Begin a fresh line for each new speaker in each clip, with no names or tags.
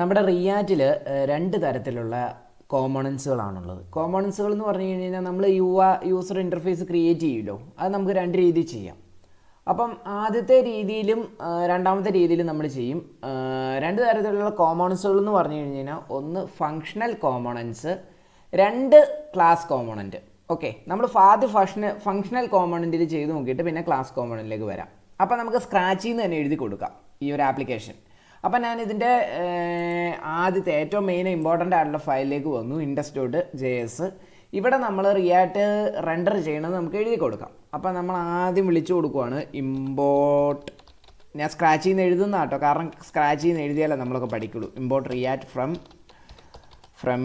നമ്മുടെ റിയാക്റ്റിൽ രണ്ട് തരത്തിലുള്ള കോമ്പണൻസുകളാണുള്ളത്. കോമ്പണൻസുകൾ എന്ന് പറഞ്ഞു കഴിഞ്ഞാൽ നമ്മൾ യൂസർ ഇൻ്റർഫേസ് ക്രിയേറ്റ് ചെയ്യുമല്ലോ, അത് നമുക്ക് രണ്ട് രീതിയിൽ ചെയ്യാം. അപ്പം ആദ്യത്തെ രീതിയിലും രണ്ടാമത്തെ രീതിയിലും നമ്മൾ ചെയ്യും. രണ്ട് തരത്തിലുള്ള കോമ്പണൻസുകൾ എന്ന് പറഞ്ഞു കഴിഞ്ഞാൽ ഒന്ന് ഫങ്ഷണൽ കോമ്പണൻസ്, രണ്ട് ക്ലാസ് കോമ്പണൻറ്റ്. ഓക്കെ, നമ്മൾ ഫങ്ഷണൽ കോമ്പണൻറ്റിൽ ചെയ്ത് നോക്കിയിട്ട് പിന്നെ ക്ലാസ് കോമ്പണൻറ്റിലേക്ക് വരാം. അപ്പം നമുക്ക് സ്ക്രാച്ചിൽ നിന്ന് തന്നെ എഴുതി കൊടുക്കാം ഈ ഒരു ആപ്ലിക്കേഷൻ. അപ്പം ഞാൻ ഇതിൻ്റെ ആദ്യത്തെ ഏറ്റവും മെയിൻ ഇമ്പോർട്ടൻ്റ് ആയിട്ടുള്ള ഫയലിലേക്ക് വന്നു, index.js. ഇവിടെ നമ്മൾ റിയാക്റ്റ് റെൻഡർ ചെയ്യണമെന്ന് നമുക്ക് എഴുതി കൊടുക്കാം. അപ്പം നമ്മൾ ആദ്യം വിളിച്ചു കൊടുക്കുവാണ് ഇമ്പോർട്ട്. ഞാൻ സ്ക്രാച്ചിൽ നിന്ന് എഴുതുന്ന കേട്ടോ, കാരണം സ്ക്രാച്ചിൽ നിന്ന് എഴുതിയാലേ നമ്മളൊക്കെ പഠിക്കുള്ളൂ. Import React from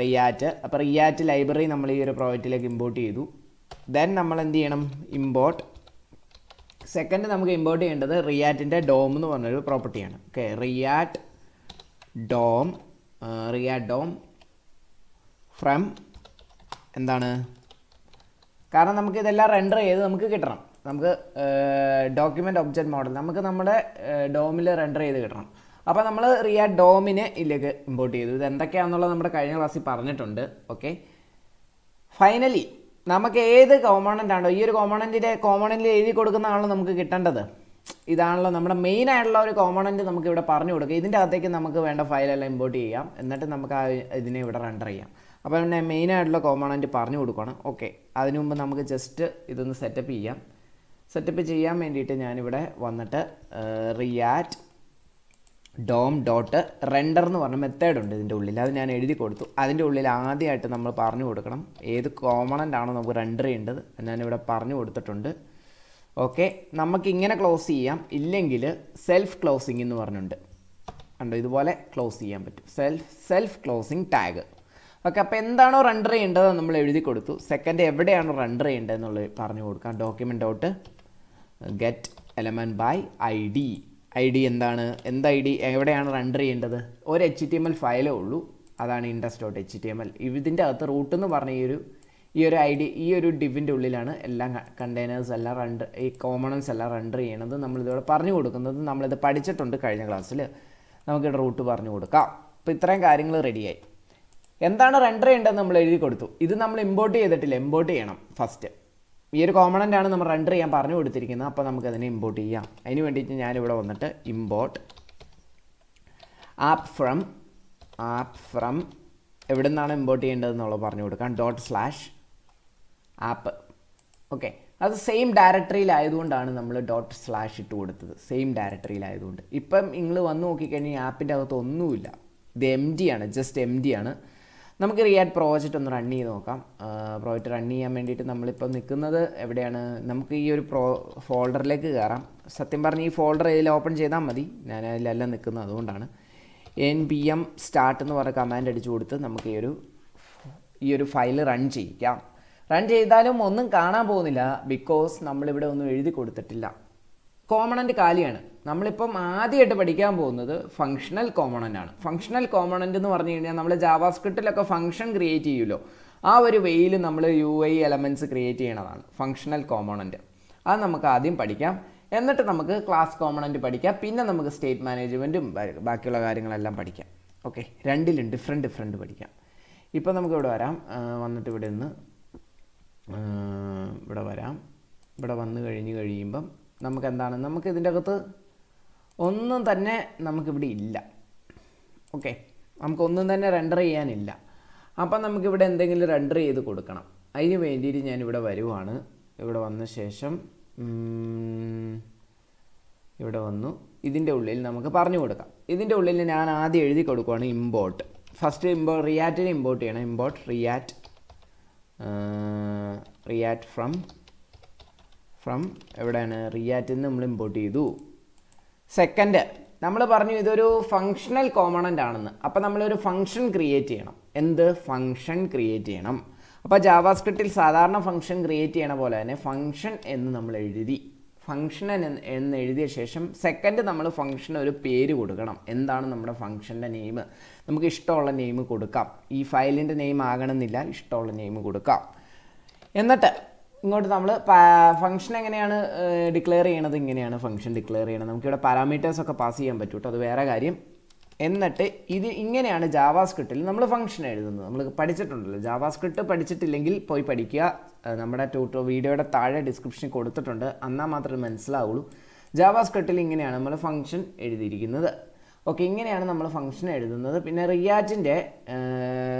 React. അപ്പോൾ റിയാക്റ്റ് ലൈബ്രറി നമ്മൾ ഈ ഒരു പ്രോജക്റ്റിലേക്ക് ഇമ്പോർട്ട് ചെയ്തു. ദെൻ നമ്മൾ എന്ത് ചെയ്യണം, ഇമ്പോർട്ട് സെക്കൻഡ് നമുക്ക് ഇമ്പോർട്ട് ചെയ്യേണ്ടത് റിയാക്റ്റിൻ്റെ ഡോം എന്ന് പറഞ്ഞൊരു പ്രോപ്പർട്ടിയാണ്. ഓക്കെ, റിയാക്റ്റ് ഡോം ഫ്രം എന്താണ്, കാരണം നമുക്ക് ഇതെല്ലാം റെൻഡർ ചെയ്ത് നമുക്ക് കിട്ടണം. നമുക്ക് ഡോക്യുമെൻറ്റ് ഒബ്ജക്റ്റ് മോഡൽ നമുക്ക് നമ്മുടെ ഡോമിൽ റെൻഡർ ചെയ്ത് കിട്ടണം. അപ്പോൾ നമ്മൾ റിയാക്റ്റ് ഡോമിനെ ഇതിലേക്ക് ഇമ്പോർട്ട് ചെയ്തു. ഇത് എന്തൊക്കെയാണെന്നുള്ളത് നമ്മുടെ കഴിഞ്ഞ ക്ലാസ്സിൽ പറഞ്ഞിട്ടുണ്ട്. ഓക്കെ, ഫൈനലി നമുക്ക് ഏത് കോമ്പണൻ്റ് ആണോ ഈ ഒരു കോമ്പണൻറ്റിൽ എഴുതി കൊടുക്കുന്നതാണല്ലോ നമുക്ക് കിട്ടേണ്ടത്. ഇതാണല്ലോ നമ്മുടെ മെയിൻ ആയിട്ടുള്ള ഒരു കോമ്പണൻറ്റ്. നമുക്ക് ഇവിടെ പറഞ്ഞു കൊടുക്കുക, ഇതിൻ്റെ അകത്തേക്ക് നമുക്ക് വേണ്ട ഫയലെല്ലാം ഇമ്പോർട്ട് ചെയ്യാം, എന്നിട്ട് നമുക്ക് ഇതിനെ ഇവിടെ റെൻഡർ ചെയ്യാം. അപ്പോൾ പിന്നെ മെയിൻ ആയിട്ടുള്ള കോമ്പണൻറ്റ് പറഞ്ഞു കൊടുക്കണം. ഓക്കെ, അതിനു മുമ്പ് നമുക്ക് ജസ്റ്റ് ഇതൊന്ന് സെറ്റപ്പ് ചെയ്യാൻ വേണ്ടിയിട്ട് ഞാനിവിടെ വന്നിട്ട് റിയാക്റ്റ് ഡോം ഡോട്ട് റെൻഡർ എന്ന് പറഞ്ഞ മെത്തേഡ് ഉണ്ട് ഇതിൻ്റെ ഉള്ളിൽ, അത് ഞാൻ എഴുതി കൊടുത്തു. അതിൻ്റെ ഉള്ളിൽ ആദ്യമായിട്ട് നമ്മൾ പറഞ്ഞു കൊടുക്കണം ഏത് കോമ്പണൻ്റ് ആണോ നമുക്ക് റെൻഡർ ചെയ്യേണ്ടത്, ഞാനിവിടെ പറഞ്ഞു കൊടുത്തിട്ടുണ്ട്. ഓക്കെ, നമുക്കിങ്ങനെ ക്ലോസ് ചെയ്യാം, ഇല്ലെങ്കിൽ സെൽഫ് ക്ലോസിങ് എന്ന് പറഞ്ഞിട്ടുണ്ട് കണ്ടോ, ഇതുപോലെ ക്ലോസ് ചെയ്യാൻ പറ്റും, സെൽഫ് ക്ലോസിങ് ടാഗ്. ഓക്കെ, അപ്പോൾ എന്താണോ റെൻഡർ ചെയ്യേണ്ടത് നമ്മൾ എഴുതി കൊടുത്തു. സെക്കൻഡ് എവിടെയാണോ റെൻഡർ ചെയ്യേണ്ടത് എന്നുള്ളത് പറഞ്ഞു കൊടുക്കാം. Document dot get element by I D എന്താണ്, ഐ ഡി എവിടെയാണ് റെൻഡർ ചെയ്യേണ്ടത്, ഒരു HTML ഫയലേ ഉള്ളൂ, അതാണ് index.html. ഇതിൻ്റെ അകത്ത് റൂട്ട് എന്ന് പറഞ്ഞ ഈ ഒരു ഐ ഡി ഈ ഒരു ഡിവിൻ്റെ ഉള്ളിലാണ് എല്ലാം കണ്ടെയ്നേഴ്സ് എല്ലാം ഈ കോമ്പണൻസ് എല്ലാം റെൻഡർ ചെയ്യണത്. നമ്മളിതോടെ പറഞ്ഞു കൊടുക്കുന്നത് നമ്മളിത് പഠിച്ചിട്ടുണ്ട് കഴിഞ്ഞ ക്ലാസ്സിൽ. നമുക്കിവിടെ റൂട്ട് പറഞ്ഞു കൊടുക്കാം. അപ്പോൾ ഇത്രയും കാര്യങ്ങൾ റെഡിയായി. എന്താണ് റെൻഡർ ചെയ്യേണ്ടതെന്ന് നമ്മൾ എഴുതി കൊടുത്തു. ഇത് നമ്മൾ ഇമ്പോർട്ട് ചെയ്തിട്ടില്ല, ഇമ്പോർട്ട് ചെയ്യണം ഫസ്റ്റ്. ഈ ഒരു കോമ്പണൻ്റ് ആണ് നമ്മൾ റെൻഡർ ചെയ്യാൻ പറഞ്ഞു കൊടുത്തിരിക്കുന്നത്. അപ്പോൾ നമുക്കതിനെ ഇമ്പോർട്ട് ചെയ്യാം. അതിന് വേണ്ടിയിട്ട് ഞാനിവിടെ വന്നിട്ട് ഇമ്പോർട്ട് ആപ്പ് ഫ്രം എവിടെ നിന്നാണ് ഇമ്പോർട്ട് ചെയ്യേണ്ടതെന്നുള്ളത് പറഞ്ഞു കൊടുക്കാം. ./ആപ്പ്. ഓക്കെ, അത് സെയിം ഡയറക്ടറിയിലായതുകൊണ്ടാണ് നമ്മൾ ./ ഇട്ട് കൊടുത്തത്, സെയിം ഡയറക്ടറിയിലായതുകൊണ്ട്. ഇപ്പം നിങ്ങൾ വന്ന് നോക്കിക്കഴിഞ്ഞാൽ ഈ ആപ്പിൻ്റെ അകത്ത് ഒന്നുമില്ല, ഇത് ആണ്, ജസ്റ്റ് ആണ്. നമുക്ക് റിയാക്റ്റ് പ്രോജക്റ്റ് ഒന്ന് റൺ ചെയ്ത് നോക്കാം. പ്രോജക്റ്റ് റൺ ചെയ്യാൻ വേണ്ടിയിട്ട് നമ്മളിപ്പോൾ നിൽക്കുന്നത് എവിടെയാണ്, നമുക്ക് ഈ ഒരു ഫോൾഡറിലേക്ക് കയറാം. സത്യം പറഞ്ഞ് ഈ ഫോൾഡർ ഇതിൽ ഓപ്പൺ ചെയ്താൽ മതി, ഞാൻ അതിലെല്ലാം നിൽക്കുന്നത് അതുകൊണ്ടാണ്. npm start എന്ന് പറഞ്ഞ കമാൻഡ് അടിച്ചു കൊടുത്ത് നമുക്ക് ഈ ഒരു ഫയൽ റൺ ചെയ്യിക്കാം. റൺ ചെയ്താലും ഒന്നും കാണാൻ പോകുന്നില്ല, ബിക്കോസ് നമ്മളിവിടെ ഒന്നും എഴുതി കൊടുത്തിട്ടില്ല. കോമ്പണൻ്റ് കാലിയാണ്. നമ്മളിപ്പം ആദ്യമായിട്ട് പഠിക്കാൻ പോകുന്നത് ഫങ്ഷണൽ കോമ്പണൻ്റ് ആണ്. ഫങ്ഷണൽ കോമ്പണൻ്റ് എന്ന് പറഞ്ഞു കഴിഞ്ഞാൽ നമ്മൾ ജാവാസ്ക്രിപ്റ്റിലൊക്കെ ഫംഗ്ഷൻ ക്രിയേറ്റ് ചെയ്യുമല്ലോ, ആ ഒരു വേയിൽ നമ്മൾ UI എലമെൻറ്റ്സ് ക്രിയേറ്റ് ചെയ്യണതാണ് ഫങ്ഷണൽ കോമ്പണൻ്റ്. അത് നമുക്ക് ആദ്യം പഠിക്കാം, എന്നിട്ട് നമുക്ക് ക്ലാസ് കോമ്പണൻ്റ് പഠിക്കാം, പിന്നെ നമുക്ക് സ്റ്റേറ്റ് മാനേജ്മെൻറ്റും ബാക്കിയുള്ള കാര്യങ്ങളെല്ലാം പഠിക്കാം. ഓക്കെ, രണ്ടിലും ഡിഫറെൻറ്റ് പഠിക്കാം. ഇപ്പോൾ നമുക്ക് ഇവിടെ വരാം, വന്നിട്ട് ഇവിടെ നിന്ന് ഇവിടെ വരാം. ഇവിടെ വന്നു കഴിയുമ്പം നമുക്കെന്താണ്, നമുക്ക് ഇതിൻ്റെ അകത്ത് ഒന്നും തന്നെ നമുക്കിവിടെ ഇല്ല. ഓക്കെ, നമുക്കൊന്നും തന്നെ റെൻഡർ ചെയ്യാനില്ല. അപ്പം നമുക്കിവിടെ എന്തെങ്കിലും റെൻഡർ ചെയ്ത് കൊടുക്കണം. അതിന് വേണ്ടിയിട്ട് ഞാനിവിടെ വരുവാണ്. ഇവിടെ വന്ന ശേഷം ഇവിടെ വന്നു, ഇതിൻ്റെ ഉള്ളിൽ നമുക്ക് പറഞ്ഞു കൊടുക്കാം. ഇതിൻ്റെ ഉള്ളിൽ ഞാൻ ആദ്യം എഴുതി കൊടുക്കുവാണ് ഇമ്പോർട്ട്. ഫസ്റ്റ് റിയാക്റ്റിനെ ഇമ്പോർട്ട് ചെയ്യണം. ഇമ്പോർട്ട് റിയാക്റ്റ് ഫ്രം എവിടെയാണ്, റിയാക്റ്റിൽ നിന്ന് നമ്മൾ ഇമ്പോർട്ട് ചെയ്തു. സെക്കൻഡ് നമ്മൾ പറഞ്ഞു ഇതൊരു ഫങ്ഷണൽ കോമ്പണൻ്റ് ആണെന്ന്. അപ്പോൾ നമ്മളൊരു ഫംഗ്ഷൻ ക്രിയേറ്റ് ചെയ്യണം. ഫംഗ്ഷൻ ക്രിയേറ്റ് ചെയ്യണം. അപ്പോൾ ജാവാസ്ക്രിപ്റ്റിൽ സാധാരണ ഫംഗ്ഷൻ ക്രിയേറ്റ് ചെയ്യണ പോലെ തന്നെ ഫംഗ്ഷൻ എന്ന് നമ്മൾ എഴുതി. ഫംഗ്ഷൻ എന്ന് എഴുതിയ ശേഷം സെക്കൻഡ് നമ്മൾ ഫംഗ്ഷന് ഒരു പേര് കൊടുക്കണം. എന്താണ് നമ്മുടെ ഫംഗ്ഷൻ്റെ നെയിം, നമുക്ക് ഇഷ്ടമുള്ള നെയിം കൊടുക്കാം. ഈ ഫയലിൻ്റെ നെയിം ആകണമെന്നില്ല, ഇഷ്ടമുള്ള നെയിം കൊടുക്കാം. എന്നിട്ട് ഇങ്ങോട്ട് നമ്മൾ ഫംഗ്ഷൻ എങ്ങനെയാണ് ഡിക്ലെയർ ചെയ്യണത്, ഇങ്ങനെയാണ് ഫംഗ്ഷൻ ഡിക്ലെയർ ചെയ്യണത്. നമുക്കിവിടെ പാരാമീറ്റേഴ്സൊക്കെ പാസ് ചെയ്യാൻ പറ്റും കേട്ടോ, അത് വേറെ കാര്യം. എന്നിട്ട് ഇത് ഇങ്ങനെയാണ് ജാവാസ്ക്രിപ്റ്റിൽ നമ്മൾ ഫംഗ്ഷൻ എഴുതുന്നത്. നമ്മൾ പഠിച്ചിട്ടുണ്ടല്ലോ, ജാവാസ്ക്രിപ്റ്റ് പഠിച്ചിട്ടില്ലെങ്കിൽ പോയി പഠിക്കുക. നമ്മുടെ വീഡിയോയുടെ താഴെ ഡിസ്ക്രിപ്ഷനിൽ കൊടുത്തിട്ടുണ്ട്, എന്നാൽ മാത്രമേ മനസ്സിലാവുള്ളൂ. ജാവാസ്ക്രിപ്റ്റിൽ ഇങ്ങനെയാണ് നമ്മൾ ഫംഗ്ഷൻ എഴുതിയിരിക്കുന്നത്. ഓക്കെ, ഇങ്ങനെയാണ് നമ്മൾ ഫംഗ്ഷൻ എഴുതുന്നത്. പിന്നെ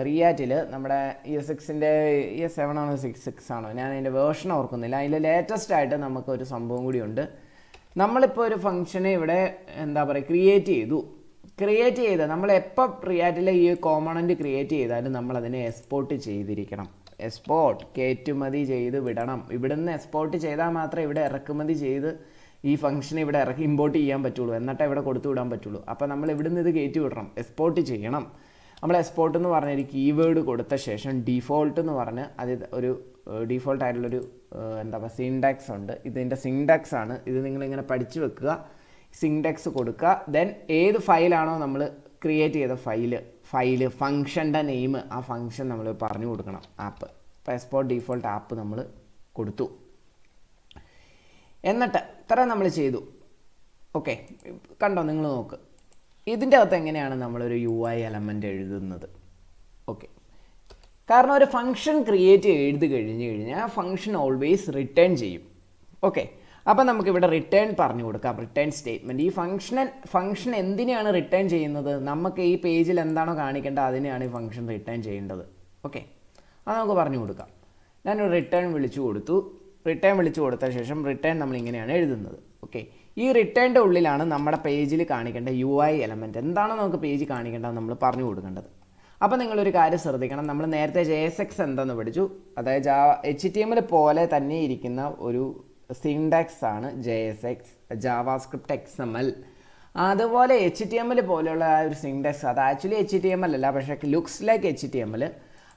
റിയാക്റ്റിൽ നമ്മുടെ ES6-ൻ്റെ ES7 ആണോ 6 ആണോ, ഞാൻ അതിൻ്റെ വേർഷൻ ഓർക്കുന്നില്ല. അതിൽ ലേറ്റസ്റ്റ് ആയിട്ട് നമുക്കൊരു സംഭവം കൂടിയുണ്ട്. നമ്മളിപ്പോൾ ഒരു ഫംഗ്ഷനെ ഇവിടെ എന്താ പറയുക ക്രിയേറ്റ് ചെയ്ത് നമ്മൾ എപ്പോൾ റിയാക്റ്റിലെ ഈ കോമ്പണൻറ്റ് ക്രിയേറ്റ് ചെയ്താലും നമ്മളതിനെ എക്സ്പോർട്ട് ചെയ്തിരിക്കണം. എക്സ്പോർട്ട് കയറ്റുമതി ചെയ്ത് വിടണം. ഇവിടുന്ന് എക്സ്പോർട്ട് ചെയ്താൽ മാത്രമേ ഇവിടെ ഇറക്കുമതി ചെയ്ത് ഈ ഫംഗ്ഷനെ ഇവിടെ ഇമ്പോർട്ട് ചെയ്യാൻ പറ്റുള്ളൂ, എന്നിട്ടേ ഇവിടെ കൊടുത്തു വിടാൻ പറ്റുള്ളൂ. അപ്പോൾ നമ്മൾ ഇവിടുന്ന് ഇത് കയറ്റി വിടണം, എക്സ്പോർട്ട് ചെയ്യണം. നമ്മൾ എക്സ്പോർട്ട് എന്ന് പറഞ്ഞൊരു കീവേഡ് കൊടുത്ത ശേഷം ഡിഫോൾട്ട് എന്ന് പറഞ്ഞ് അത് ഒരു ഡിഫോൾട്ട് ആയിട്ടുള്ളൊരു എന്താ പറയുക സിൻടാക്സ് ഉണ്ട്. ഇതിൻ്റെ സിൻടാക്സ് ആണ് ഇത്, നിങ്ങളിങ്ങനെ പഠിച്ചു വെക്കുക. സിൻടാക്സ് കൊടുക്കുക. ദെൻ ഏത് ഫയലാണോ നമ്മൾ ക്രിയേറ്റ് ചെയ്ത ഫയല് ഫംഗ്ഷൻ്റെ നെയിം, ആ ഫംഗ്ഷൻ നമ്മൾ പറഞ്ഞു കൊടുക്കണം. ആപ്പ് ഇപ്പോൾ എക്സ്പോർട്ട് ഡിഫോൾട്ട് ആപ്പ് നമ്മൾ കൊടുത്തു. എന്നിട്ട് ഇത്ര നമ്മൾ ചെയ്തു. ഓക്കെ, കണ്ടോ, നിങ്ങൾ നോക്ക്. ഇതിൻ്റെ അകത്ത് എങ്ങനെയാണ് നമ്മളൊരു UI എലമെൻ്റ് എഴുതുന്നത്. ഓക്കെ, കാരണം ഒരു ഫംഗ്ഷൻ ക്രിയേറ്റ് ചെയ്ത് കഴിഞ്ഞാൽ ആ ഫംഗ്ഷൻ ഓൾവേസ് റിട്ടേൺ ചെയ്യും. ഓക്കെ, അപ്പം നമുക്കിവിടെ റിട്ടേൺ പറഞ്ഞു കൊടുക്കാം, റിട്ടേൺ സ്റ്റേറ്റ്മെൻറ്റ്. ഈ ഫംഗ്ഷൻ എന്തിനാണ് റിട്ടേൺ ചെയ്യുന്നത്, നമുക്ക് ഈ പേജിൽ എന്താണോ കാണിക്കേണ്ടത് അതിനെയാണ് ഈ ഫംഗ്ഷൻ റിട്ടേൺ ചെയ്യേണ്ടത്. ഓക്കെ, അത് നമുക്ക് പറഞ്ഞു കൊടുക്കാം. ഞാനൊരു റിട്ടേൺ വിളിച്ചു കൊടുത്ത ശേഷം റിട്ടേൺ നമ്മളിങ്ങനെയാണ് എഴുതുന്നത്. ഓക്കെ, ഈ റിട്ടേണിൻ്റെ ഉള്ളിലാണ് നമ്മുടെ പേജിൽ കാണിക്കേണ്ട UI എലമെൻറ്റ് എന്താണോ നമുക്ക് പേജ് കാണിക്കേണ്ടത് നമ്മൾ പറഞ്ഞു കൊടുക്കേണ്ടത്. അപ്പോൾ നിങ്ങളൊരു കാര്യം ശ്രദ്ധിക്കണം, നമ്മൾ നേരത്തെ JSX എന്താണെന്ന് പഠിച്ചു. അതായത് HTML പോലെ തന്നെ ഇരിക്കുന്ന ഒരു സിൻടാക്സ് ആണ് JSX, ജാവാസ്ക്രിപ്റ്റ് XML. അതുപോലെ HTML പോലെയുള്ള ആ ഒരു സിൻടാക്സ്, അത് ആക്ച്വലി HTML അല്ല, പക്ഷേ ലുക്സ് ലൈക്ക് HTML,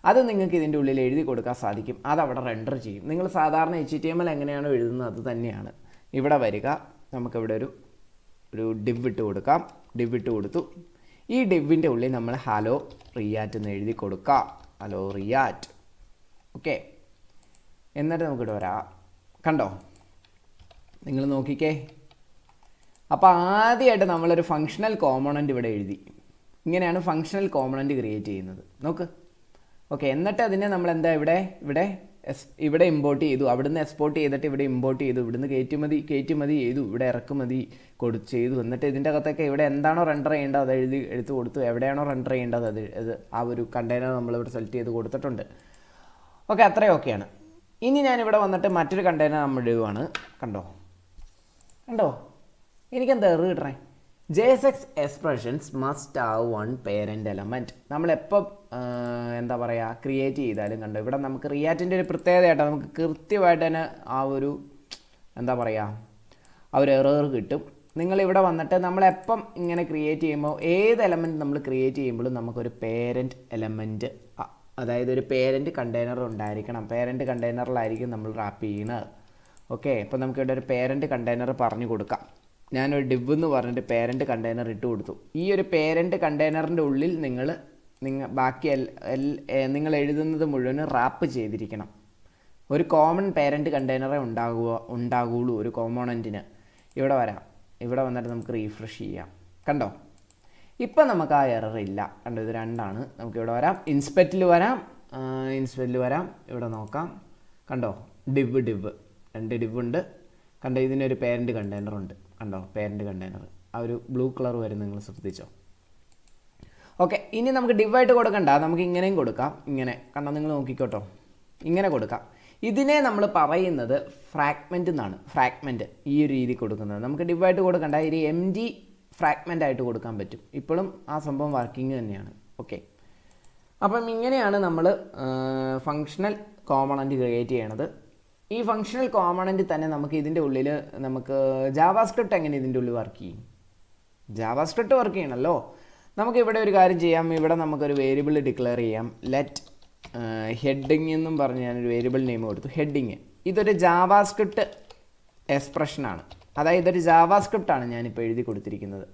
അത് നിങ്ങൾക്ക് ഇതിൻ്റെ ഉള്ളിൽ എഴുതി കൊടുക്കാൻ സാധിക്കും. അതവിടെ റെൻഡർ ചെയ്യും. നിങ്ങൾ സാധാരണ HTML എങ്ങനെയാണോ എഴുതുന്നത് അത് തന്നെയാണ്. ഇവിടെ വരിക, നമുക്കിവിടെ ഒരു ഡിവ് ഇട്ട് കൊടുക്കാം. ഡിവ് ഇട്ട് കൊടുത്തു. ഈ ഡിവിൻ്റെ ഉള്ളിൽ നമ്മൾ ഹലോ റിയാക്റ്റ് എന്ന് എഴുതി കൊടുക്കാം. Hello react. ഓക്കെ, എന്നിട്ട് നമുക്കിവിടെ വരാം. കണ്ടോ, നിങ്ങൾ നോക്കിക്കേ. അപ്പോൾ ആദ്യമായിട്ട് നമ്മളൊരു ഫങ്ഷണൽ കോമ്പണൻറ്റ് ഇവിടെ എഴുതി. ഇങ്ങനെയാണ് ഫങ്ഷണൽ കോമ്പണൻറ്റ് ക്രിയേറ്റ് ചെയ്യുന്നത്. നോക്ക്. ഓക്കെ, എന്നിട്ട് അതിനെ നമ്മൾ എന്താ ഇവിടെ ഇമ്പോർട്ട് ചെയ്തു. അവിടുന്ന് എക്സ്പോർട്ട് ചെയ്തിട്ട് ഇവിടെ ഇമ്പോർട്ട് ചെയ്തു. ഇവിടുന്ന് കയറ്റുമതി ചെയ്തു. ഇവിടെ ഇറക്കുമതി ചെയ്തു. എന്നിട്ട് ഇതിൻ്റെ അകത്തൊക്കെ ഇവിടെ എന്താണോ റെൻഡർ ചെയ്യേണ്ടത് അത് എടുത്ത് കൊടുത്തു. എവിടെയാണോ റെൻഡർ ചെയ്യേണ്ടത് അത് ആ ഒരു കണ്ടെയ്നർ നമ്മളിവിടെ സെലക്ട് ചെയ്ത് കൊടുത്തിട്ടുണ്ട്. ഓക്കെ, അത്രയും ഓക്കെയാണ്. ഇനി ഞാനിവിടെ വന്നിട്ട് മറ്റൊരു കണ്ടെയ്നർ നമ്മൾ എഴുതുവാണ്. കണ്ടോ, എനിക്കെന്താ എറർ കിട്ടണേ. JSX expressions must have one parent element. നമ്മളെപ്പോൾ എന്താ പറയുക ക്രിയേറ്റ് ചെയ്താലും കണ്ടോ, ഇവിടെ നമുക്ക് റിയാക്റ്റിൻ്റെ ഒരു പ്രത്യേകതയായിട്ടാണ് നമുക്ക് കൃത്യമായിട്ട് തന്നെ ആ ഒരു എന്താ പറയുക ആ ഒരു എറർ കിട്ടും. നിങ്ങളിവിടെ വന്നിട്ട് നമ്മളെപ്പം ഇങ്ങനെ ക്രിയേറ്റ് ചെയ്യുമ്പോൾ ഏത് എലമെൻറ്റ് നമ്മൾ ക്രിയേറ്റ് ചെയ്യുമ്പോഴും നമുക്കൊരു പേരൻറ്റ് എലമെൻറ്റ്, അതായത് ഒരു പേരൻറ്റ് കണ്ടെയ്നർ ഉണ്ടായിരിക്കണം. പേരൻറ്റ് കണ്ടെയ്നറിലായിരിക്കും നമ്മൾ റാപ്പ് ചെയ്യുന്നത്. ഓക്കെ, ഇപ്പോൾ നമുക്കിവിടെ ഒരു പേരൻറ്റ് കണ്ടെയ്നർ പറഞ്ഞു കൊടുക്കാം. ഞാനൊരു ഡിവ് എന്ന് പറഞ്ഞിട്ട് പേരൻറ്റ് കണ്ടെയ്നർ ഇട്ട് കൊടുത്തു. ഈ ഒരു പേരൻറ്റ് കണ്ടെയ്നറിൻ്റെ ഉള്ളിൽ ബാക്കി നിങ്ങൾ എഴുതുന്നത് മുഴുവൻ റാപ്പ് ചെയ്തിരിക്കണം. ഒരു കോമൺ പേരൻറ്റ് കണ്ടെയ്നറേ ഉണ്ടാകുള്ളൂ ഒരു കോമ്പോണൻറ്റിന്. ഇവിടെ വരാം. ഇവിടെ വന്നിട്ട് നമുക്ക് റീഫ്രഷ് ചെയ്യാം. കണ്ടോ, ഇപ്പം നമുക്ക് ആ എറർ ഇല്ല. കണ്ടോ, ഇത് രണ്ടാണ്. നമുക്കിവിടെ വരാം, ഇൻസ്പെക്റ്റിൽ വരാം. ഇവിടെ നോക്കാം. കണ്ടോ, ഡിവ് 2 ഡിവ് ഉണ്ട്. കണ്ടോ, ഇതിനൊരു പേരൻറ്റ് കണ്ടെയ്നർ ഉണ്ട്. കണ്ടോ, പേരൻറ്റ് കണ്ടെയ്നർ ആ ഒരു ബ്ലൂ കളർ വരും, നിങ്ങൾ ശ്രദ്ധിച്ചോ. ഓക്കെ, ഇനി നമുക്ക് ഡിവായിട്ട് കൊടുക്കണ്ട, നമുക്ക് ഇങ്ങനെയും കൊടുക്കാം. ഇങ്ങനെ കണ്ടോ, നിങ്ങൾ നോക്കിക്കോട്ടോ, ഇങ്ങനെ കൊടുക്കാം. ഇതിനെ നമ്മൾ പറയുന്നത് ഫ്രാഗ്മെൻ്റ് എന്നാണ്. ഫ്രാഗ്മെൻറ്റ് ഈ ഒരു രീതി കൊടുക്കുന്നത് നമുക്ക് ഡിവായിട്ട് കൊടുക്കണ്ട, ഇത് MD ഫ്രാഗ്മെൻ്റ് ആയിട്ട് കൊടുക്കാൻ പറ്റും. ഇപ്പോഴും ആ സംഭവം വർക്കിംഗ് തന്നെയാണ്. ഓക്കെ, അപ്പം ഇങ്ങനെയാണ് നമ്മൾ ഫങ്ഷണൽ കോമ്പണൻറ്റ് ക്രിയേറ്റ് ചെയ്യണത്. ഈ ഫങ്ഷണൽ കോമ്പണൻറ്റ് തന്നെ നമുക്ക് ഇതിൻ്റെ ഉള്ളിൽ നമുക്ക് ജാവാസ്ക്രിപ്റ്റ് എങ്ങനെ ഇതിൻ്റെ ഉള്ളിൽ വർക്ക് ചെയ്യും. ജാവാസ്ക്രിപ്റ്റ് വർക്ക് ചെയ്യണമല്ലോ. നമുക്കിവിടെ ഒരു കാര്യം ചെയ്യാം. ഇവിടെ നമുക്കൊരു വേരിയബിൾ ഡിക്ലെയർ ചെയ്യാം. ലെറ്റ് ഹെഡിങ് എന്നും പറഞ്ഞ് ഞാനൊരു വേരിയബിൾ നെയിം കൊടുത്തു. ഹെഡിങ് ഇതൊരു ജാവാസ്ക്രിപ്റ്റ് എക്സ്പ്രഷനാണ്. അതായത് ഇതൊരു ജാവാസ്ക്രിപ്റ്റാണ് ഞാനിപ്പോൾ എഴുതി കൊടുത്തിരിക്കുന്നത്.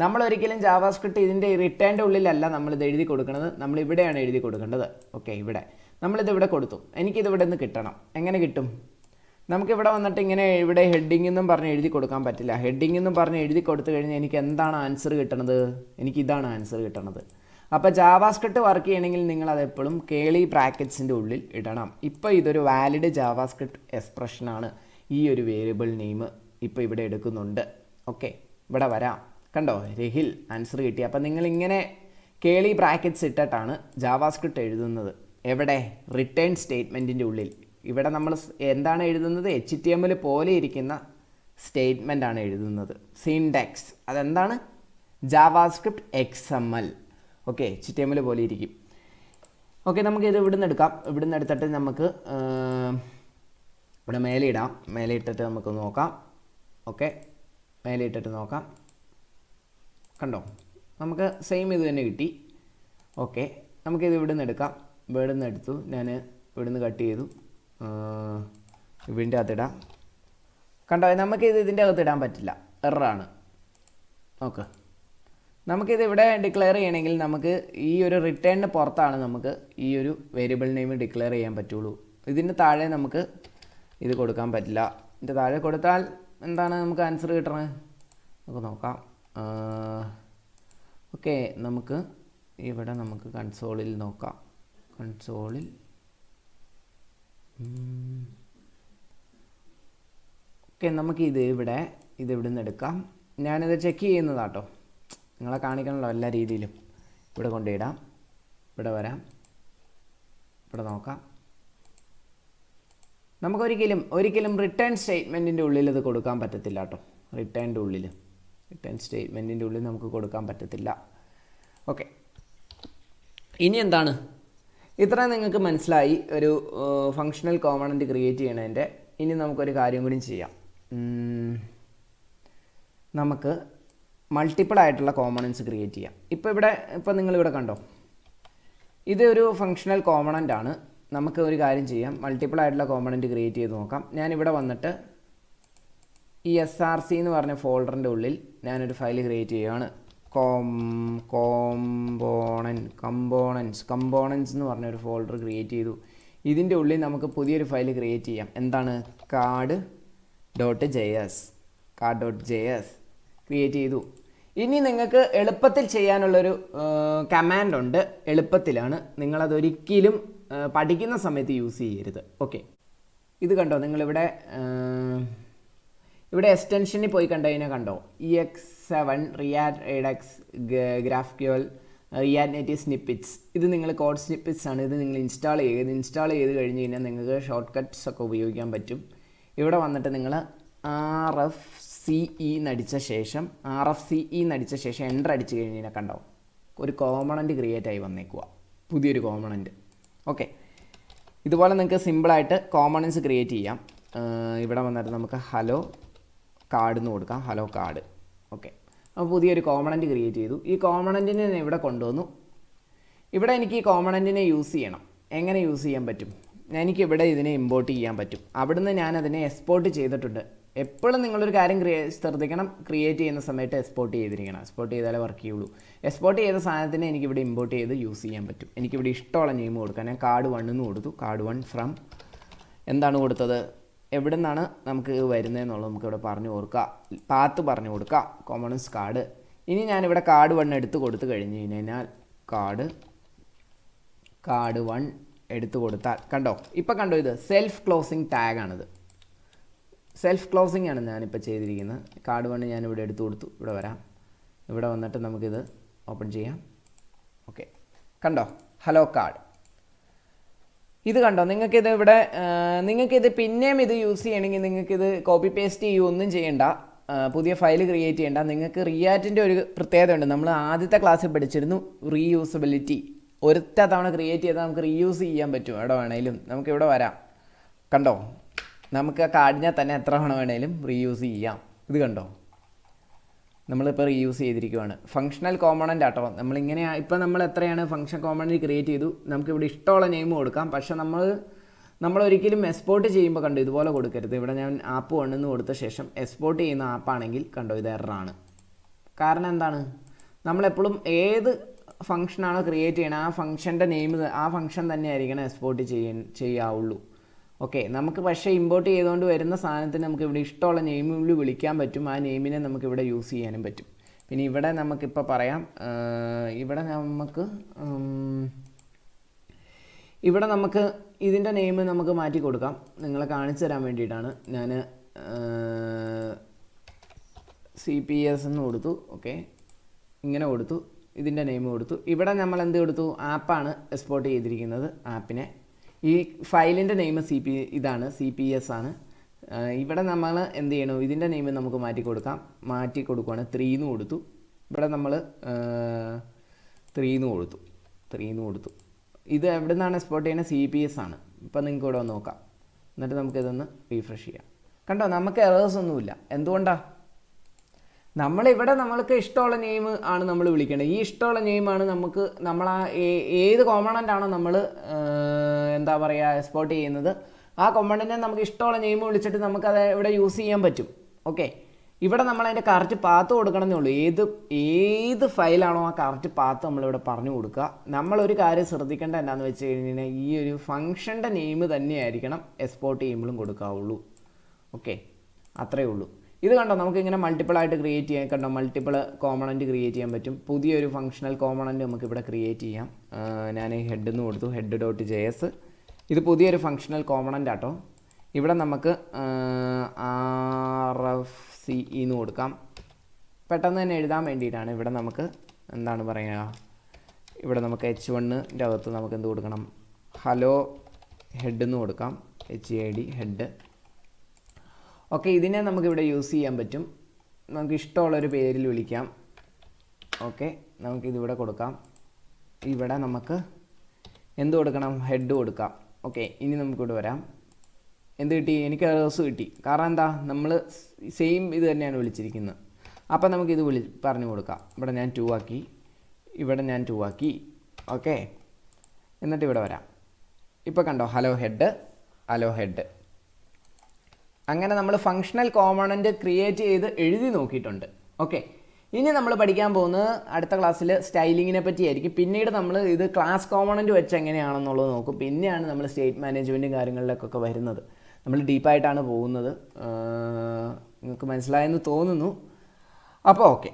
നമ്മളൊരിക്കലും ജാവാസ്ക്രിപ്റ്റ് ഇതിൻ്റെ റിട്ടേണിൻ്റെ ഉള്ളിലല്ല നമ്മളിത് എഴുതി കൊടുക്കുന്നത്, നമ്മളിവിടെയാണ് എഴുതി കൊടുക്കേണ്ടത്. ഓക്കെ, ഇവിടെ നമ്മളിതിവിടെ കൊടുത്തു. എനിക്കിതിവിടെ നിന്ന് കിട്ടണം. എങ്ങനെ കിട്ടും? നമുക്കിവിടെ വന്നിട്ട് ഇങ്ങനെ ഇവിടെ ഹെഡിങ് എന്നും പറഞ്ഞ് എഴുതി കൊടുക്കാൻ പറ്റില്ല. ഹെഡിങ് എന്നും പറഞ്ഞ് എഴുതി കൊടുത്തു കഴിഞ്ഞാൽ എനിക്ക് എന്താണ് ആൻസർ കിട്ടണത്? എനിക്കിതാണ് ആൻസർ കിട്ടണത്. അപ്പോൾ ജാവാസ്ക്രിപ്റ്റ് വർക്ക് ചെയ്യണമെങ്കിൽ നിങ്ങൾ അതെപ്പോഴും കേളി ബ്രാക്കറ്റ്സിൻ്റെ ഉള്ളിൽ ഇടണം. ഇപ്പോൾ ഇതൊരു വാലിഡ് ജാവാസ്ക്രിപ്റ്റ് എക്സ്പ്രഷനാണ്. ഈ ഒരു വേരിയബിൾ നെയിം ഇപ്പോൾ ഇവിടെ എടുക്കുന്നുണ്ട്. ഓക്കെ, ഇവിടെ വരാം. കണ്ടോ, രഹിൽ ആൻസർ കിട്ടി. അപ്പോൾ നിങ്ങളിങ്ങനെ കേളി ബ്രാക്കറ്റ്സ് ഇട്ടിട്ടാണ് ജാവാസ്ക്രിപ്റ്റ് എഴുതുന്നത്. എവിടെ? റിട്ടേൺ സ്റ്റേറ്റ്മെൻറ്റിൻ്റെ ഉള്ളിൽ. ഇവിടെ നമ്മൾ എന്താണ് എഴുതുന്നത്? HTML പോലെ ഇരിക്കുന്ന സ്റ്റേറ്റ്മെൻ്റാണ് എഴുതുന്നത്. സിൻടാക്സ് അതെന്താണ്? JavaScript XML. ഓക്കെ, HTML പോലെ ഇരിക്കും. ഓക്കെ, നമുക്കിത് ഇവിടുന്ന് എടുക്കാം. ഇവിടുന്ന് എടുത്തിട്ട് നമുക്ക് ഇവിടെ മേലെ ഇടാം. മേലെ ഇട്ടിട്ട് നമുക്ക് നോക്കാം. ഓക്കെ, മേലെ ഇട്ടിട്ട് നോക്കാം. കണ്ടോ, നമുക്ക് സെയിം ഇത് തന്നെ കിട്ടി. ഓക്കെ, നമുക്കിത് ഇവിടുന്ന് എടുക്കാം. ഇവിടുന്ന് എടുത്തു, ഞാൻ ഇവിടുന്ന് കട്ട് ചെയ്തു, ഇതിൻ്റെ അകത്തിടാം. കണ്ടോ, നമുക്കിത് ഇതിൻ്റെ അകത്ത് ഇടാൻ പറ്റില്ല, എററാണ്. ഓക്കെ, നമുക്കിത് ഇവിടെ ഡിക്ലെയർ ചെയ്യണമെങ്കിൽ നമുക്ക് ഈ ഒരു റിട്ടേണിന് പുറത്താണ് നമുക്ക് ഈ ഒരു വേരിയബിൾ നെയിം ഡിക്ലെയർ ചെയ്യാൻ പറ്റുള്ളൂ. ഇതിന് താഴെ നമുക്ക് ഇത് കൊടുക്കാൻ പറ്റില്ല. ഇതിൻ്റെ താഴെ കൊടുത്താൽ എന്താണ് നമുക്ക് ആൻസർ കിട്ടണത്? നമുക്ക് നോക്കാം. ഓക്കെ, നമുക്ക് ഇവിടെ നമുക്ക് കൺസോളിൽ നോക്കാം. കൺസോളിൽ ഓക്കെ, നമുക്കിത് ഇവിടെ നിന്ന് എടുക്കാം. ഞാനിത് ചെക്ക് ചെയ്യുന്നതാട്ടോ, നിങ്ങളെ കാണിക്കണമല്ലോ എല്ലാ രീതിയിലും. ഇവിടെ കൊണ്ടിടാം, ഇവിടെ വരാം, ഇവിടെ നോക്കാം. നമുക്കൊരിക്കലും റിട്ടേൺ സ്റ്റേറ്റ്മെൻറ്റിൻ്റെ ഉള്ളിൽ ഇത് കൊടുക്കാൻ പറ്റത്തില്ല കേട്ടോ. റിട്ടേൺ സ്റ്റേറ്റ്മെൻറ്റിൻ്റെ ഉള്ളിൽ നമുക്ക് കൊടുക്കാൻ പറ്റത്തില്ല. ഓക്കെ, ഇനി എന്താണ്? ഇത്ര നിങ്ങൾക്ക് മനസ്സിലായി ഒരു ഫങ്ഷണൽ കോമ്പണൻറ്റ് ക്രിയേറ്റ് ചെയ്യണതിൻ്റെ. ഇനി നമുക്കൊരു കാര്യം കൂടി ചെയ്യാം. നമുക്ക് മൾട്ടിപ്പിൾ ആയിട്ടുള്ള കോമ്പണൻസ് ക്രിയേറ്റ് ചെയ്യാം. ഇപ്പോൾ നിങ്ങളിവിടെ കണ്ടോ, ഇത് ഒരു ഫങ്ഷണൽ കോമ്പണൻ്റ് ആണ്. നമുക്ക് ഒരു കാര്യം ചെയ്യാം, മൾട്ടിപ്പിൾ ആയിട്ടുള്ള കോമ്പണൻറ്റ് ക്രിയേറ്റ് ചെയ്ത് നോക്കാം. ഞാനിവിടെ വന്നിട്ട് ഈ SRC എന്ന് പറഞ്ഞ ഫോൾഡറിൻ്റെ ഉള്ളിൽ ഞാനൊരു ഫയൽ ക്രിയേറ്റ് ചെയ്യുകയാണ്. കമ്പോണൻസ് എന്ന് പറഞ്ഞൊരു ഫോൾഡർ ക്രിയേറ്റ് ചെയ്തു. ഇതിൻ്റെ ഉള്ളിൽ നമുക്ക് പുതിയൊരു ഫയൽ ക്രിയേറ്റ് ചെയ്യാം. എന്താണ്? card.js ക്രിയേറ്റ് ചെയ്തു. ഇനി നിങ്ങൾക്ക് എളുപ്പത്തിൽ ചെയ്യാനുള്ളൊരു കമാൻഡ് ഉണ്ട്. എളുപ്പത്തിലാണ്, നിങ്ങളതൊരിക്കലും പഠിക്കുന്ന സമയത്ത് യൂസ് ചെയ്യരുത്. ഓക്കെ, ഇത് കണ്ടോ, നിങ്ങളിവിടെ എക്സ്റ്റൻഷനിൽ പോയി കണ്ടതിനെ കണ്ടോ, EX7 React Redux GraphQL React Native Snippets. ഇത് നിങ്ങൾ കോഡ് സ്നിപ്പിറ്റ്സ് ആണ്. ഇത് നിങ്ങൾ ഇൻസ്റ്റാൾ ചെയ്ത് കഴിഞ്ഞ് കഴിഞ്ഞാൽ നിങ്ങൾക്ക് ഷോർട്ട് കട്ട്സ് ഒക്കെ ഉപയോഗിക്കാൻ പറ്റും. ഇവിടെ വന്നിട്ട് നിങ്ങൾ RFCE നടിച്ച ശേഷം എൻ്റർ അടിച്ച് കഴിഞ്ഞ് കഴിഞ്ഞാൽ കണ്ടോ, ഒരു കോമ്പണൻറ്റ് ക്രിയേറ്റ് ആയി വന്നേക്കുക, പുതിയൊരു കോമ്പണൻറ്റ്. ഓക്കെ, ഇതുപോലെ നിങ്ങൾക്ക് സിമ്പിളായിട്ട് കോമ്പണൻസ് ക്രിയേറ്റ് ചെയ്യാം. ഇവിടെ വന്നിട്ട് നമുക്ക് ഹലോ കാർഡ് എന്ന് കൊടുക്കാം. Hello card. ഓക്കെ, അപ്പോൾ പുതിയൊരു കോമ്പണൻറ്റ് ക്രിയേറ്റ് ചെയ്തു. ഈ കോമ്പണൻറ്റിനെ ഞാൻ ഇവിടെ കൊണ്ടുവന്നു. ഇവിടെ എനിക്ക് ഈ കോമ്പണൻറ്റിനെ യൂസ് ചെയ്യണം. എങ്ങനെ യൂസ് ചെയ്യാൻ പറ്റും? എനിക്കിവിടെ ഇതിനെ ഇമ്പോർട്ട് ചെയ്യാൻ പറ്റും. അവിടുന്ന് ഞാനതിനെ എക്സ്പോർട്ട് ചെയ്തിട്ടുണ്ട്. എപ്പോഴും നിങ്ങളൊരു കാര്യം ശ്രദ്ധിക്കണം, ക്രിയേറ്റ് ചെയ്യുന്ന സമയത്ത് എക്സ്പോർട്ട് ചെയ്തിരിക്കണം. എക്സ്പോർട്ട് ചെയ്താലേ വർക്ക് ചെയ്യുള്ളൂ. എക്സ്പോർട്ട് ചെയ്ത സാധനത്തിനെ എനിക്കിവിടെ ഇമ്പോർട്ട് ചെയ്ത് യൂസ് ചെയ്യാൻ പറ്റും. എനിക്കിവിടെ ഇഷ്ടമുള്ള നെയിം കൊടുക്കാം. ഞാൻ card1 എന്ന് കൊടുത്തു. card1 ഫ്രം എന്താണ് കൊടുത്തത്, എവിടെ നിന്നാണ് നമുക്ക് വരുന്നതെന്നുള്ളത് നമുക്കിവിടെ പറഞ്ഞു കൊടുക്കുക. പാത്ത് പറഞ്ഞു കൊടുക്കുക, കോമൺസ് കാർഡ്. ഇനി ഞാനിവിടെ card1 എടുത്ത് കൊടുത്തു കഴിഞ്ഞ് കഴിഞ്ഞാൽ card1 എടുത്തു കൊടുത്താൽ കണ്ടോ, ഇപ്പം കണ്ടോ, ഇത് സെൽഫ് ക്ലോസിങ് ടാഗാണിത്. സെൽഫ് ക്ലോസിംഗ് ആണ് ഞാനിപ്പോൾ ചെയ്തിരിക്കുന്നത്. card1 ഞാനിവിടെ എടുത്തു കൊടുത്തു. ഇവിടെ വരാം, ഇവിടെ വന്നിട്ട് നമുക്കിത് ഓപ്പൺ ചെയ്യാം. ഓക്കെ, കണ്ടോ, ഹലോ കാർഡ്. ഇത് കണ്ടോ, നിങ്ങൾക്കിത് പിന്നെയും ഇത് യൂസ് ചെയ്യണമെങ്കിൽ നിങ്ങൾക്കിത് കോപ്പി പേസ്റ്റ് ചെയ്യുകയൊന്നും ചെയ്യേണ്ട, പുതിയ ഫയൽ ക്രിയേറ്റ് ചെയ്യേണ്ട. നിങ്ങൾക്ക് റിയാക്റ്റിൻ്റെ ഒരു പ്രത്യേകത ഉണ്ട്. നമ്മൾ ആദ്യത്തെ ക്ലാസ്സിൽ പഠിച്ചിരുന്നു റീയൂസബിലിറ്റി. ഒരൊറ്റ തവണ ക്രിയേറ്റ് ചെയ്താൽ നമുക്ക് റീയൂസ് ചെയ്യാൻ പറ്റും. എവിടെ വേണേലും നമുക്കിവിടെ വരാം. കണ്ടോ, നമുക്ക് ആ കാർഡിനെ തന്നെ എത്ര തവണ വേണേലും റീയൂസ് ചെയ്യാം. ഇത് കണ്ടോ, നമ്മളിപ്പോൾ റീയൂസ് ചെയ്തിരിക്കുകയാണ്. ഫങ്ഷണൽ കോമ്പണൻ്റ് ആട്ടോ. നമ്മളിങ്ങനെ ഇപ്പോൾ നമ്മൾ എത്രയാണ് ഫങ്ഷൻ കോമ്പണൻറ്റ് ക്രിയേറ്റ് ചെയ്തു. നമുക്കിവിടെ ഇഷ്ടമുള്ള നെയിം കൊടുക്കാം. പക്ഷേ നമ്മളൊരിക്കലും എക്സ്പോർട്ട് ചെയ്യുമ്പോൾ കണ്ടോ, ഇതുപോലെ കൊടുക്കരുത്. ഇവിടെ ഞാൻ ആപ്പ് 1 എന്ന് കൊടുത്ത ശേഷം എക്സ്പോർട്ട് ചെയ്യുന്ന ആപ്പാണെങ്കിൽ കണ്ടോ, ഇത് എററാണ്. കാരണം എന്താണ്, നമ്മളെപ്പോഴും ഏത് ഫങ്ഷനാണോ ക്രിയേറ്റ് ചെയ്യണം ആ ഫങ്ഷൻ്റെ നെയിം, ആ ഫങ്ഷൻ തന്നെ ആയിരിക്കണം എക്സ്പോർട്ട് ചെയ്യാവുള്ളൂ. ഓക്കെ, നമുക്ക് പക്ഷേ ഇമ്പോർട്ട് ചെയ്തുകൊണ്ട് വരുന്ന സാധനത്തിന് നമുക്ക് ഇവിടെ ഇഷ്ടമുള്ള നെയിമിൽ വിളിക്കാൻ പറ്റും. ആ നെയിമിനെ നമുക്കിവിടെ യൂസ് ചെയ്യാനും പറ്റും. പിന്നെ ഇവിടെ നമുക്കിപ്പോൾ പറയാം, ഇവിടെ നമുക്ക് ഇതിൻ്റെ നെയിം നമുക്ക് മാറ്റി കൊടുക്കാം. നിങ്ങളെ കാണിച്ചു തരാൻ വേണ്ടിയിട്ടാണ് ഞാൻ CPS എന്ന് കൊടുത്തു. ഓക്കെ, ഇങ്ങനെ കൊടുത്തു, ഇതിൻ്റെ നെയിം കൊടുത്തു. ഇവിടെ നമ്മൾ എന്ത് കൊടുത്തു? ആപ്പാണ് എക്സ്പോർട്ട് ചെയ്തിരിക്കുന്നത്, ആപ്പിനെ. ഈ ഫയലിൻ്റെ നെയിം ഇതാണ്, CPS ആണ്. ഇവിടെ നമ്മൾ എന്ത് ചെയ്യണം? ഇതിൻ്റെ നെയിം നമുക്ക് മാറ്റി കൊടുക്കുകയാണ്. 3 എന്ന് കൊടുത്തു. ഇവിടെ നമ്മൾ 3 എന്ന് കൊടുത്തു. ഇത് എവിടെ നിന്നാണ് എക്സ്പോർട്ട് ചെയ്യുന്നത്? CPS ആണ്. ഇപ്പം നിങ്ങൾക്ക് ഇവിടെ നോക്കാം. എന്നിട്ട് നമുക്കിതൊന്ന് റീഫ്രഷ് ചെയ്യാം. കണ്ടോ, നമുക്ക് എറേഴ്സ് ഒന്നുമില്ല. എന്തുകൊണ്ടാണ്? നമ്മളിവിടെ നമ്മൾക്ക് ഇഷ്ടമുള്ള നെയിം ആണ് നമ്മൾ വിളിക്കേണ്ടത്. ഈ ഇഷ്ടമുള്ള നെയിമാണ് നമ്മൾ ഏത് കോമ്പണൻ്റ് ആണോ നമ്മൾ എന്താ പറയുക എക്സ്പോർട്ട് ചെയ്യുന്നത്, ആ കോമ്പണൻറ്റിനെ നമുക്ക് ഇഷ്ടമുള്ള നെയിം വിളിച്ചിട്ട് നമുക്കത് ഇവിടെ യൂസ് ചെയ്യാൻ പറ്റും. ഓക്കെ, ഇവിടെ നമ്മൾ അതിൻ്റെ കറക്റ്റ് പാത്ത് കൊടുക്കണമെന്നേ ഉള്ളൂ. ഏത് ഫയലാണോ ആ കറക്റ്റ് പാത്ത് നമ്മളിവിടെ പറഞ്ഞു കൊടുക്കുക. നമ്മളൊരു കാര്യം ശ്രദ്ധിക്കേണ്ട എന്താണെന്ന് വെച്ച് കഴിഞ്ഞാൽ ഈ ഒരു ഫംഗ്ഷൻ്റെ നെയിം തന്നെയായിരിക്കണം എക്സ്പോർട്ട് ചെയ്യുമ്പോഴും കൊടുക്കാവുള്ളൂ. ഓക്കെ, അത്രയേ ഉള്ളൂ. ഇത് കണ്ടോ, നമുക്കിങ്ങനെ മൾട്ടിപ്പിളായിട്ട് ക്രിയേറ്റ് ചെയ്യാൻ, കണ്ടോ, മൾട്ടിപ്പിൾ കോമ്പണൻറ്റ് ക്രിയേറ്റ് ചെയ്യാൻ പറ്റും. പുതിയൊരു ഫംഗ്ഷണൽ കോമ്പണൻറ്റ് നമുക്കിവിടെ ക്രിയേറ്റ് ചെയ്യാം. ഞാൻ ഹെഡ് എന്ന് കൊടുത്തു, head.js. ഇത് പുതിയൊരു ഫംഗ്ഷണൽ കോമ്പണൻ്റ് ആട്ടോ. ഇവിടെ നമുക്ക് RFCE എന്ന് കൊടുക്കാം. പെട്ടെന്ന് തന്നെ എഴുതാൻ വേണ്ടിയിട്ടാണ്. ഇവിടെ നമുക്ക് എന്താണ് പറയുക, ഇവിടെ നമുക്ക് H1ൻ്റെ അകത്ത് നമുക്ക് എന്ത് കൊടുക്കണം? ഹലോ ഹെഡ് എന്ന് കൊടുക്കാം, HAD ഹെഡ്. ഓക്കെ, ഇതിനെ നമുക്കിവിടെ യൂസ് ചെയ്യാൻ പറ്റും. നമുക്ക് ഇഷ്ടമുള്ളൊരു പേരിൽ വിളിക്കാം. ഓക്കെ, നമുക്കിതിവിടെ കൊടുക്കാം. ഇവിടെ നമുക്ക് എന്ത് കൊടുക്കണം? ഹെഡ് കൊടുക്കാം. ഓക്കെ, ഇനി നമുക്കിവിടെ വരാം. എന്ത് കിട്ടി? എനിക്ക് എറേഴ്സ് കിട്ടി. കാരണം എന്താ? നമ്മൾ സെയിം ഇത് തന്നെയാണ് വിളിച്ചിരിക്കുന്നത്. അപ്പം നമുക്കിത് പറഞ്ഞു കൊടുക്കാം. ഇവിടെ ഞാൻ 2 ആക്കി, ഇവിടെ ഞാൻ 2 ആക്കി. ഓക്കെ, എന്നിട്ട് ഇവിടെ വരാം. ഇപ്പോൾ കണ്ടോ, ഹലോ ഹെഡ്. അങ്ങനെ നമ്മൾ ഫങ്ഷണൽ കോമ്പണൻറ്റ് ക്രിയേറ്റ് ചെയ്ത് എഴുതി നോക്കിയിട്ടുണ്ട്. ഓക്കെ, ഇനി നമ്മൾ പഠിക്കാൻ പോകുന്നത് അടുത്ത ക്ലാസ്സിൽ സ്റ്റൈലിങ്ങിനെ പറ്റിയായിരിക്കും. പിന്നീട് നമ്മൾ ഇത് ക്ലാസ് കോമ്പണൻറ്റ് വെച്ച് എങ്ങനെയാണെന്നുള്ളത് നോക്കും. പിന്നെയാണ് നമ്മൾ സ്റ്റേറ്റ് മാനേജ്മെൻറ്റും കാര്യങ്ങളിലേക്കൊക്കെ വരുന്നത്. നമ്മൾ ഡീപ്പായിട്ടാണ് പോകുന്നത്. നിങ്ങൾക്ക് മനസ്സിലായെന്ന് തോന്നുന്നു. അപ്പോൾ ഓക്കെ.